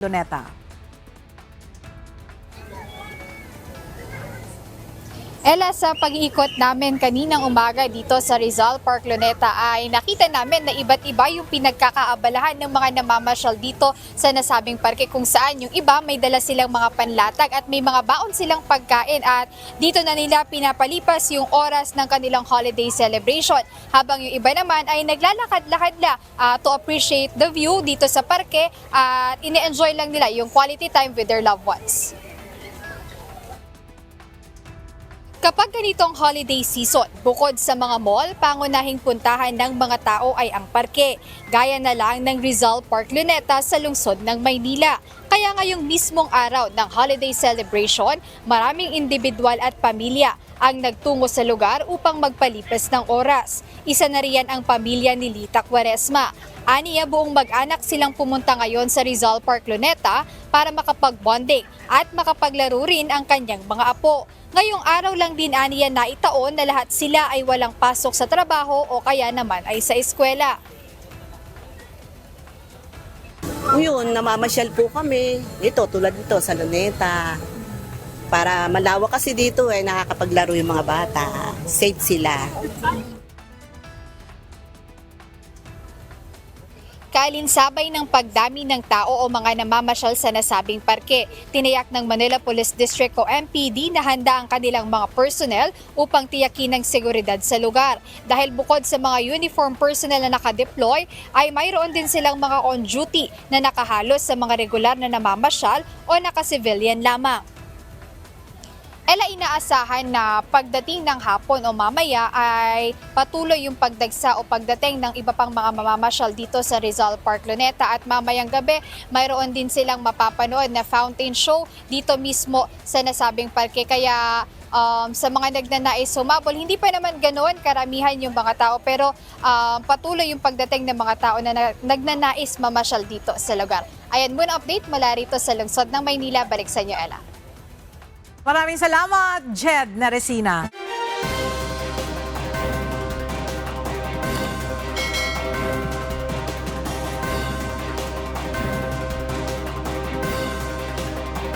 Luneta. Ella, sa pag-iikot namin kaninang umaga dito sa Rizal Park, Luneta ay nakita namin na iba't iba yung pinagkakaabalahan ng mga namamasyal dito sa nasabing parke, kung saan yung iba may dala silang mga panlatag at may mga baon silang pagkain at dito na nila pinapalipas yung oras ng kanilang holiday celebration. Habang yung iba naman ay naglalakad-lakad na to appreciate the view dito sa parke at ine-enjoy lang nila yung quality time with their loved ones. Kapag ganitong holiday season, bukod sa mga mall, pangunahing puntahan ng mga tao ay ang parke, gaya na lang ng Rizal Park, Luneta sa lungsod ng Maynila. Kaya ngayong mismong araw ng holiday celebration, maraming individual at pamilya ang nagtungo sa lugar upang magpalipas ng oras. Isa na riyan ang pamilya ni Lita Quaresma. Aniya, buong mag-anak silang pumunta ngayon sa Rizal Park, Luneta para makapag-bonding at makapaglaro rin ang kanyang mga apo. Ngayong araw lang din aniya na itaon na lahat sila ay walang pasok sa trabaho o kaya naman ay sa eskwela. Yun, namamasyal po kami. Ito, tulad nito sa Luneta. Para malawak kasi dito nakakapaglaro yung mga bata. Safe sila. Kaalinsabay ng pagdami ng tao o mga namamasyal sa nasabing parke, tiniyak ng Manila Police District o MPD na handa ang kanilang mga personnel upang tiyakin ang seguridad sa lugar. Dahil bukod sa mga uniform personnel na nakadeploy, ay mayroon din silang mga on-duty na nakahalos sa mga regular na namamasyal o naka-civilian lamang. Ella, inaasahan na pagdating ng hapon o mamaya ay patuloy yung pagdagsa o pagdating ng iba pang mga mamamasyal dito sa Rizal Park, Luneta at mamayang gabi mayroon din silang mapapanood na fountain show dito mismo sa nasabing parke. Kaya sa mga nagnanais sumabol, hindi pa naman ganoon karamihan yung mga tao pero patuloy yung pagdating ng mga tao na nagnanais mamasyal dito sa lugar. Ayan muna update mula rito sa lungsod ng Maynila. Balik sa inyo, Ella. Maraming salamat, Jed Naresina.